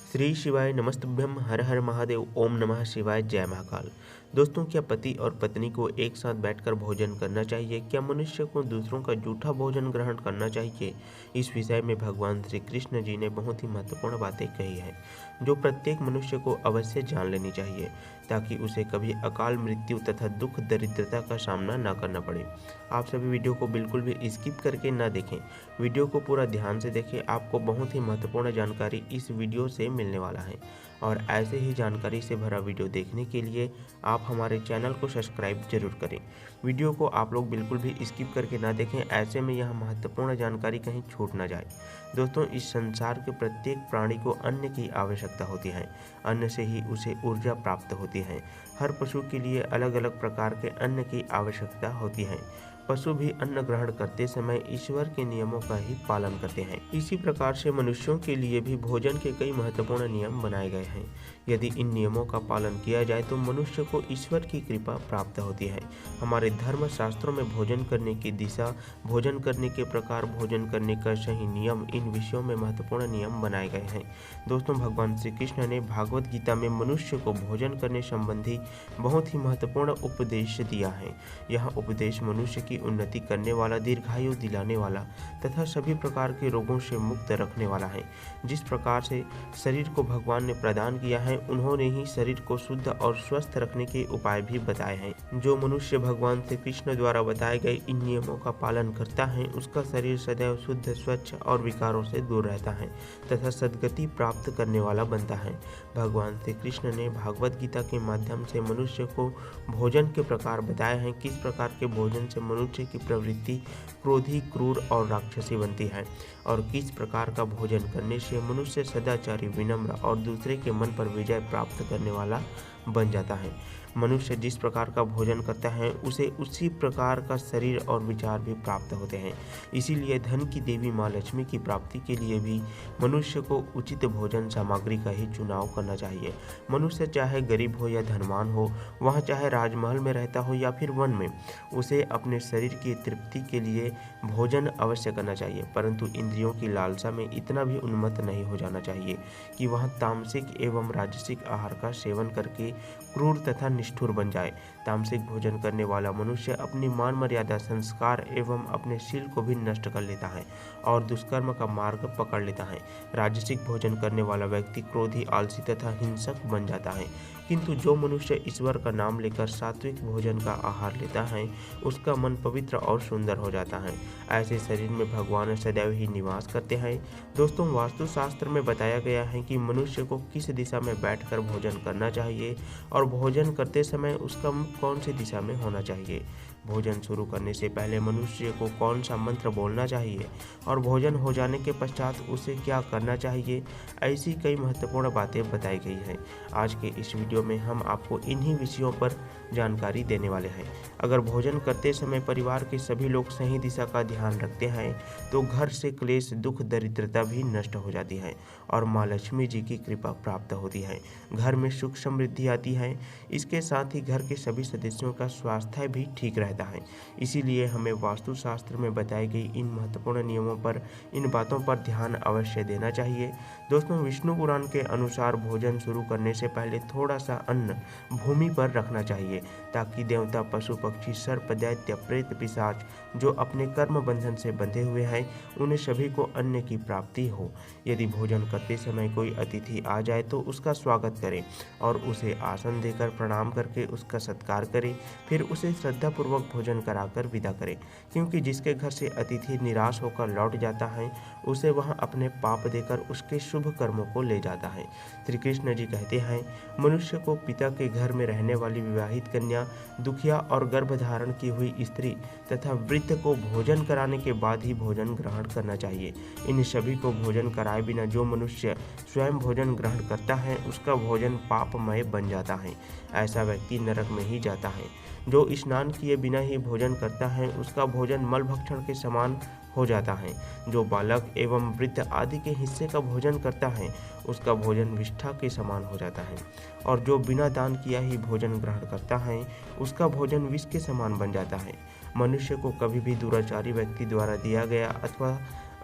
श्री शिवाय नमस्तुभ्यम हर हर महादेव ओम नमः शिवाय जय महाकाल। दोस्तों, क्या पति और पत्नी को एक साथ बैठकर भोजन करना चाहिए? क्या मनुष्य को दूसरों का जूठा भोजन ग्रहण करना चाहिए? इस विषय में भगवान श्री कृष्ण जी ने बहुत ही महत्वपूर्ण बातें कही हैं, जो प्रत्येक मनुष्य को अवश्य जान लेनी चाहिए, ताकि उसे कभी अकाल मृत्यु तथा दुख दरिद्रता का सामना न करना पड़े। आप सभी वीडियो को बिल्कुल भी स्किप करके ना देखें, वीडियो को पूरा ध्यान से देखें। आपको बहुत ही महत्वपूर्ण जानकारी इस वीडियो से मिलने वाला है और ऐसे ही जानकारी से भरा वीडियो देखने के लिए आप हमारे चैनल को सब्सक्राइब जरूर करें। वीडियो को आप लोग बिल्कुल भी स्किप करके ना देखें, ऐसे में यह महत्वपूर्ण जानकारी कहीं छूट ना जाए। दोस्तों, इस संसार के प्रत्येक प्राणी को अन्न की आवश्यकता होती है। अन्न से ही उसे ऊर्जा प्राप्त होती है। हर पशु के लिए अलग अलग प्रकार के अन्न की आवश्यकता होती है। पशु भी अन्न ग्रहण करते समय ईश्वर के नियमों का ही पालन करते हैं। इसी प्रकार से मनुष्यों के लिए भी भोजन के कई महत्वपूर्ण नियम बनाए गए हैं। यदि इन नियमों का पालन किया जाए तो मनुष्य को ईश्वर की कृपा प्राप्त होती है। हमारे धर्म शास्त्रों में भोजन करने की दिशा, भोजन करने के प्रकार, भोजन करने का सही नियम, इन विषयों में महत्वपूर्ण नियम बनाए गए हैं। दोस्तों, भगवान श्री कृष्ण ने भागवत गीता में मनुष्य को भोजन करने संबंधी बहुत ही महत्वपूर्ण उपदेश दिया है। यह उपदेश मनुष्य की उन्नति करने वाला, दीर्घायु दिलाने वाला तथा सभी प्रकार के रोगों से मुक्त रखने वाला है। जिस प्रकार से शरीर को भगवान ने प्रदान किया है, उन्होंने ही शरीर को शुद्ध और स्वस्थ रखने के उपाय भी बताए हैं। जो मनुष्य भगवान श्री कृष्ण द्वारा बताए गए इन नियमों का पालन करता है, उसका शरीर सदैव शुद्ध, स्वच्छ और विकारों से दूर रहता है तथा सद्गति प्राप्त करने वाला बनता है। भगवान श्री कृष्ण ने भागवत गीता के माध्यम से मनुष्य को भोजन के प्रकार बताए हैं। किस प्रकार के भोजन से मनुष्य की प्रवृत्ति क्रोधी, क्रूर और राक्षसी बनती है और किस प्रकार का भोजन करने से मनुष्य सदाचारी, विनम्र और दूसरे के मन पर विजय प्राप्त करने वाला बन जाता है। मनुष्य जिस प्रकार का भोजन करता है, उसे उसी प्रकार का शरीर और विचार भी प्राप्त होते हैं। इसीलिए धन की देवी माँ लक्ष्मी की प्राप्ति के लिए भी मनुष्य को उचित भोजन सामग्री का ही चुनाव करना चाहिए। मनुष्य चाहे गरीब हो या धनवान हो, वह चाहे राजमहल में रहता हो या फिर वन में, उसे अपने शरीर की तृप्ति के लिए भोजन अवश्य करना चाहिए, परंतु इंद्रियों की लालसा में इतना भी उन्मत्त नहीं हो जाना चाहिए कि वह तामसिक एवं राजसिक आहार का सेवन करके क्रूर तथा निष्ठुर बन जाए। तामसिक भोजन करने वाला मनुष्य अपनी मान मर्यादा, संस्कार एवं अपने शील को भी नष्ट कर लेता है और दुष्कर्म का मार्ग पकड़ लेता है। राजसिक भोजन करने वाला व्यक्ति क्रोधी, आलसी तथा हिंसक बन जाता है। किंतु जो मनुष्य ईश्वर का नाम लेकर सात्विक भोजन का आहार लेता है, उसका मन पवित्र और सुंदर हो जाता है। ऐसे शरीर में भगवान सदैव ही निवास करते हैं। दोस्तों, वास्तुशास्त्र में बताया गया है कि मनुष्य को किस दिशा में बैठकर भोजन करना चाहिए और भोजन करते समय उसका मुख कौन सी दिशा में होना चाहिए। भोजन शुरू करने से पहले मनुष्य को कौन सा मंत्र बोलना चाहिए और भोजन हो जाने के पश्चात उसे क्या करना चाहिए, ऐसी कई महत्वपूर्ण बातें बताई गई हैं। आज के इस वीडियो में हम आपको इन्हीं विषयों पर जानकारी देने वाले हैं। अगर भोजन करते समय परिवार के सभी लोग सही दिशा का ध्यान रखते हैं, तो घर से क्लेश, दुख, दरिद्रता भी नष्ट हो जाती है और माँ लक्ष्मी जी की कृपा प्राप्त होती है। घर में सुख समृद्धि आती है। इसके साथ ही घर के सभी सदस्यों का स्वास्थ्य भी ठीक रहता है। इसीलिए हमें वास्तुशास्त्र में बताई गई इन महत्वपूर्ण नियमों पर, इन बातों पर ध्यान अवश्य देना चाहिए। दोस्तों, विष्णु पुराण के अनुसार भोजन शुरू करने से पहले थोड़ा सा अन्न भूमि पर रखना चाहिए, ताकि देवता, पशु पक्षी, सर्प, दैत्य, प्रेत, पिशाच जो अपने कर्म बंधन से बंधे हुए हैं, उन्हें सभी को अन्न की प्राप्ति हो। यदि भोजन करते समय कोई अतिथि आ जाए तो उसका स्वागत करें और उसे आसन देकर प्रणाम करके उसका सत्कार करें। फिर उसे श्रद्धापूर्वक भोजन कराकर विदा करें, क्योंकि जिसके घर से अतिथि निराश होकर लौट जाता है, उसे वह अपने पाप देकर उसके शुभ कर्मों को ले जाता है। श्री कृष्ण जी कहते हैं, मनुष्य को पिता के घर में रहने वाली विवाहित कन्या, दुखिया और गर्भधारण की हुई स्त्री तथा वृद्ध को भोजन कराने के बाद ही भोजन ग्रहण करना चाहिए। इन सभी को भोजन कराए बिना जो मनुष्य स्वयं भोजन ग्रहण करता है, उसका भोजन पापमय बन जाता है। ऐसा व्यक्ति नरक में ही जाता है। जो स्नान किए बिना ही भोजन करता है, उसका भोजन मलभक्षण के समान हो जाता है। जो बालक एवं वृद्ध आदि के हिस्से का भोजन करता है, उसका भोजन विष्ठा के समान हो जाता है। और जो बिना दान किया ही भोजन ग्रहण करता है, उसका भोजन विष के समान बन जाता है। मनुष्य को कभी भी दुराचारी व्यक्ति द्वारा दिया गया अथवा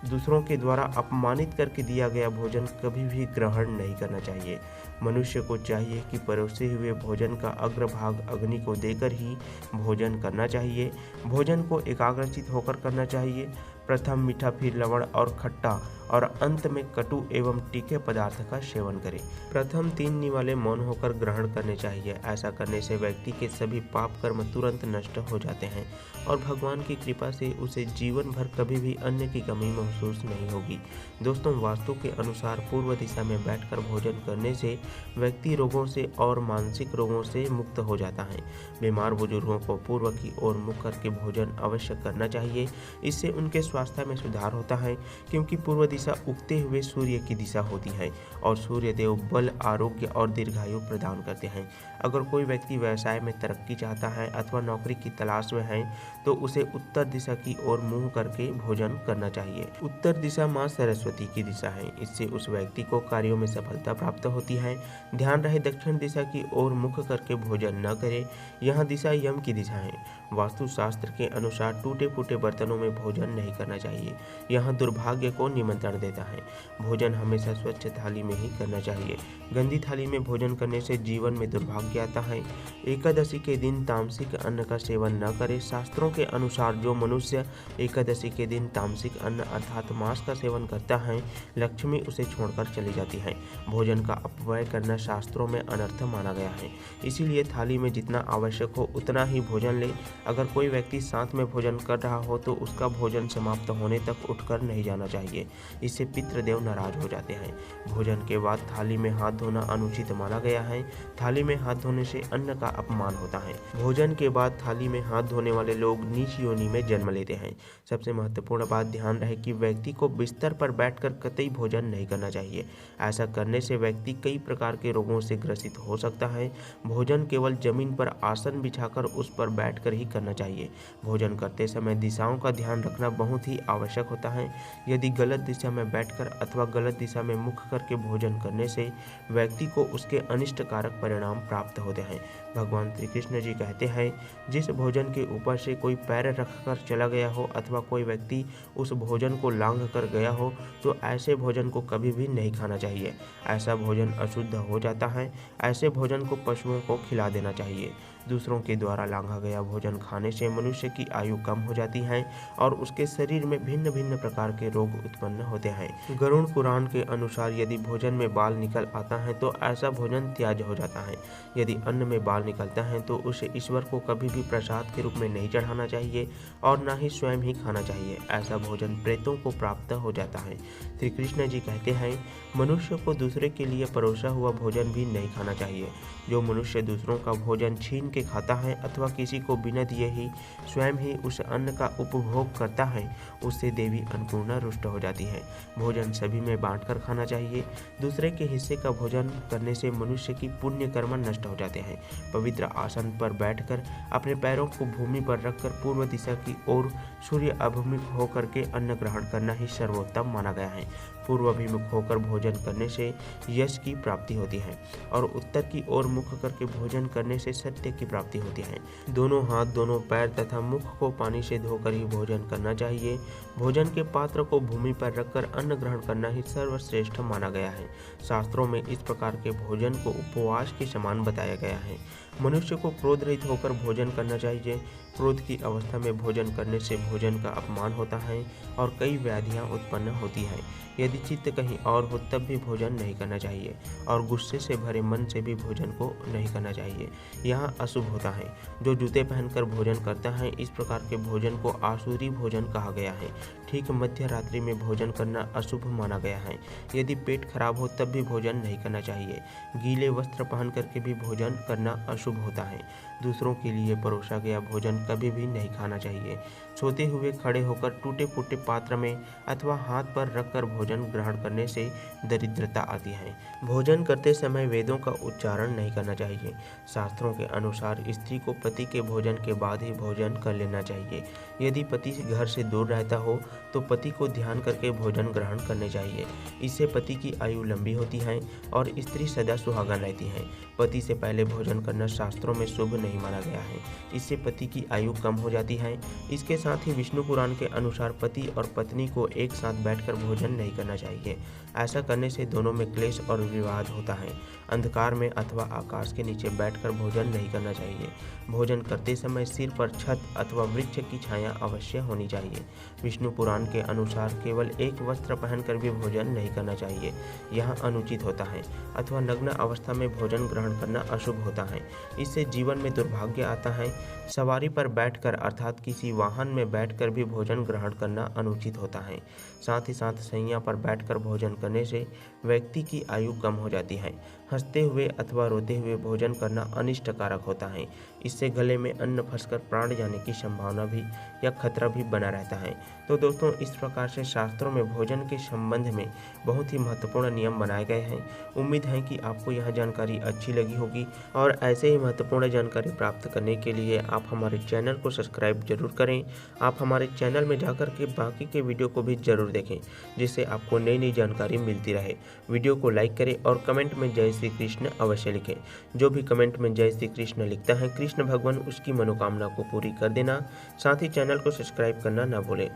दूसरों के द्वारा अपमानित करके दिया गया भोजन कभी भी ग्रहण नहीं करना चाहिए। मनुष्य को चाहिए कि परोसे हुए भोजन का अग्रभाग अग्नि को देकर ही भोजन करना चाहिए। भोजन को एकाग्रचित होकर करना चाहिए। प्रथम मीठा, फिर लवण और खट्टा और अंत में कटु एवं तीखे पदार्थ का सेवन करें। प्रथम 3 निवाले मौन होकर ग्रहण करने चाहिए। ऐसा करने से व्यक्ति के सभी पाप कर्म तुरंत नष्ट हो जाते हैं और भगवान की कृपा से उसे जीवन भर कभी भी अन्न की कमी महसूस नहीं होगी। दोस्तों, वास्तु के अनुसार पूर्व दिशा में बैठकर भोजन करने से व्यक्ति रोगों से और मानसिक रोगों से मुक्त हो जाता है। बीमार बुजुर्गों को पूर्व की ओर मुख करके भोजन अवश्य करना चाहिए। इससे उनके स्वास्थ्य में सुधार होता है, क्योंकि पूर्व दिशा उगते हुए सूर्य की दिशा होती है और सूर्य देव बल, आरोग्य और दीर्घायु प्रदान करते हैं। अगर कोई व्यक्ति व्यवसाय में तरक्की चाहता है अथवा नौकरी की तलाश में है तो उसे उत्तर दिशा की ओर मुंह करके भोजन करना चाहिए। उत्तर दिशा माँ सरस्वती की दिशा है। इससे उस व्यक्ति को कार्यों में सफलता प्राप्त होती है। ध्यान रहे, दक्षिण दिशा की ओर मुख करके भोजन न करे। यह दिशा यम की दिशा है। वास्तु शास्त्र के अनुसार टूटे फूटे बर्तनों में भोजन नहीं करना चाहिए। यह दुर्भाग्य को निमंत्रण देता है। भोजन हमेशा स्वच्छ थाली में ही करना चाहिए। गंदी थाली में भोजन करने से जीवन में दुर्भाग्य आता है। एकादशी के दिन तामसिक अन्न का सेवन न करे। शास्त्रों के अनुसार जो मनुष्य एकादशी के दिन तामसिक अन्न अर्थात मांस का सेवन करता है, लक्ष्मी उसे छोड़कर चली जाती है। भोजन का अपव्यय करना शास्त्रों में अनर्थ माना गया है। इसीलिए थाली में जितना आवश्यक हो उतना ही भोजन ले। अगर कोई व्यक्ति साथ में भोजन कर रहा हो तो उसका भोजन समाप्त होने तक उठकर नहीं जाना चाहिए। इससे पितृदेव नाराज हो जाते हैं। भोजन के बाद थाली में हाथ धोना अनुचित माना गया है। थाली में हाथ धोने से अन्न का अपमान होता है। भोजन के बाद थाली में हाथ धोने वाले लोग नीच योनि में जन्म लेते हैं। सबसे महत्वपूर्ण बात, ध्यान रहे कि व्यक्ति को बिस्तर पर बैठकर कतई भोजन नहीं करना चाहिए। ऐसा करने से व्यक्ति कई प्रकार के रोगों से ग्रसित हो सकता है। भोजन केवल जमीन पर आसन बिछाकर उस पर बैठकर ही करना चाहिए। भोजन करते समय दिशाओं का ध्यान रखना बहुत ही आवश्यक होता है। यदि गलत दिशा में बैठकर अथवा गलत दिशा में मुख करके भोजन करने से व्यक्ति को उसके अनिष्टकारक परिणाम प्राप्त होते हैं। भगवान श्री कृष्ण जी कहते हैं, जिस भोजन के ऊपर से कोई पैर रखकर चला गया हो अथवा कोई व्यक्ति उस भोजन को लांघ कर गया हो तो ऐसे भोजन को कभी भी नहीं खाना चाहिए। ऐसा भोजन अशुद्ध हो जाता है। ऐसे भोजन को पशुओं को खिला देना चाहिए। दूसरों के द्वारा लांघा गया भोजन खाने से मनुष्य की आयु कम हो जाती है और उसके शरीर में भिन्न भिन्न प्रकार के रोग उत्पन्न होते हैं। गरुड़ पुराण के अनुसार यदि भोजन में बाल निकल आता है तो ऐसा भोजन त्याज्य हो जाता है। यदि अन्न में बाल निकलता है तो उसे ईश्वर को कभी भी प्रसाद के रूप में नहीं चढ़ाना चाहिए और न ही स्वयं ही खाना चाहिए। ऐसा भोजन प्रेतों को प्राप्त हो जाता है। श्री कृष्ण जी कहते हैं, मनुष्य को दूसरे के लिए परोसा हुआ भोजन भी नहीं खाना चाहिए। जो मनुष्य दूसरों का भोजन छीन के खाता है अथवा किसी को बिना दिए ही स्वयं ही उस अन्न का उपभोग करता है, उससे देवी अन्नपूर्णा रुष्ट हो जाती है। भोजन सभी में बांटकर खाना चाहिए। दूसरे के हिस्से का भोजन करने से मनुष्य की पुण्य कर्म नष्ट हो जाते हैं। पवित्र आसन पर बैठकर अपने पैरों को भूमि पर रखकर पूर्व दिशा की ओर सूर्य अभिमुख होकर के अन्न ग्रहण करना ही सर्वोत्तम माना गया है। पूर्व अभिमुख होकर भोजन करने से यश की प्राप्ति होती है और उत्तर की ओर मुख करके भोजन करने से सत्य की प्राप्ति होती है। दोनों हाथ, दोनों पैर तथा मुख को पानी से धोकर ही भोजन करना चाहिए। भोजन के पात्र को भूमि पर रखकर अन्न ग्रहण करना ही सर्वश्रेष्ठ माना गया है। शास्त्रों में इस प्रकार के भोजन को उपवास के समान बताया गया है। मनुष्य को क्रोध रहित होकर भोजन करना चाहिए। क्रोध की अवस्था में भोजन करने से भोजन का अपमान होता है और कई व्याधियां उत्पन्न होती हैं। यदि चित्त कहीं और हो तब भी भोजन नहीं करना चाहिए और गुस्से से भरे मन से भी भोजन को नहीं करना चाहिए। यहाँ अशुभ होता है। जो जूते पहनकर भोजन करता है, इस प्रकार के भोजन को आसुरी भोजन कहा गया है। ठीक मध्य रात्रि में भोजन करना अशुभ माना गया है। यदि पेट खराब हो तब भी भोजन नहीं करना चाहिए। गीले वस्त्र पहन करके भी भोजन करना अशुभ होता है। दूसरों के लिए परोसा गया भोजन कभी भी नहीं खाना चाहिए। सोते हुए खड़े होकर टूटे फूटे पात्र में अथवा हाथ पर रखकर भोजन ग्रहण करने से दरिद्रता आती है। भोजन करते समय वेदों का उच्चारण नहीं करना चाहिए। शास्त्रों के अनुसार स्त्री को पति के भोजन के बाद ही भोजन कर लेना चाहिए। यदि पति घर से दूर रहता हो तो पति को ध्यान करके भोजन ग्रहण करने चाहिए। इससे पति की आयु लंबी होती है और स्त्री सदा सुहागन रहती है। पति से पहले भोजन करना शास्त्रों में शुभ नहीं माना गया है। इससे पति की आयु कम हो जाती है। इसके साथ ही विष्णु पुराण के अनुसार पति और पत्नी को एक साथ बैठकर भोजन नहीं करना चाहिए। ऐसा करने से दोनों में क्लेश और विवाद होता है। अंधकार में अथवा आकाश के नीचे बैठकर भोजन नहीं करना चाहिए। भोजन करते समय सिर पर छत अथवा वृक्ष की छाया अवश्य होनी चाहिए। विष्णु पुराण के अनुसार केवल एक वस्त्र पहनकर भी भोजन नहीं करना चाहिए, यह अनुचित होता है। अथवा नग्न अवस्था में भोजन ग्रहण करना अशुभ होता है, इससे जीवन में दुर्भाग्य आता है। सवारी पर बैठकर अर्थात किसी वाहन में बैठकर भी भोजन ग्रहण करना अनुचित होता है। साथ ही साथ शैया पर बैठकर भोजन करने से व्यक्ति की आयु कम हो जाती है। हंसते हुए अथवा रोते हुए भोजन करना अनिष्टकारक होता है, इससे गले में अन्न फंसकर प्राण जाने की संभावना भी या खतरा भी बना रहता है। तो दोस्तों, इस प्रकार से शास्त्रों में भोजन के संबंध में बहुत ही महत्वपूर्ण नियम बनाए गए हैं। उम्मीद है कि आपको यह जानकारी अच्छी लगी होगी और ऐसे ही महत्वपूर्ण जानकारी प्राप्त करने के लिए आप हमारे चैनल को सब्सक्राइब जरूर करें। आप हमारे चैनल में जाकर के बाकी के वीडियो को भी जरूर देखें, जिससे आपको नई नई जानकारी मिलती रहे। वीडियो को लाइक करें और कमेंट में जय श्री कृष्ण अवश्य लिखें। जो भी कमेंट में जय श्री कृष्ण लिखता है, कृष्ण भगवान उसकी मनोकामना को पूरी कर देना। साथ ही चैनल को सब्सक्राइब करना ना भूलें।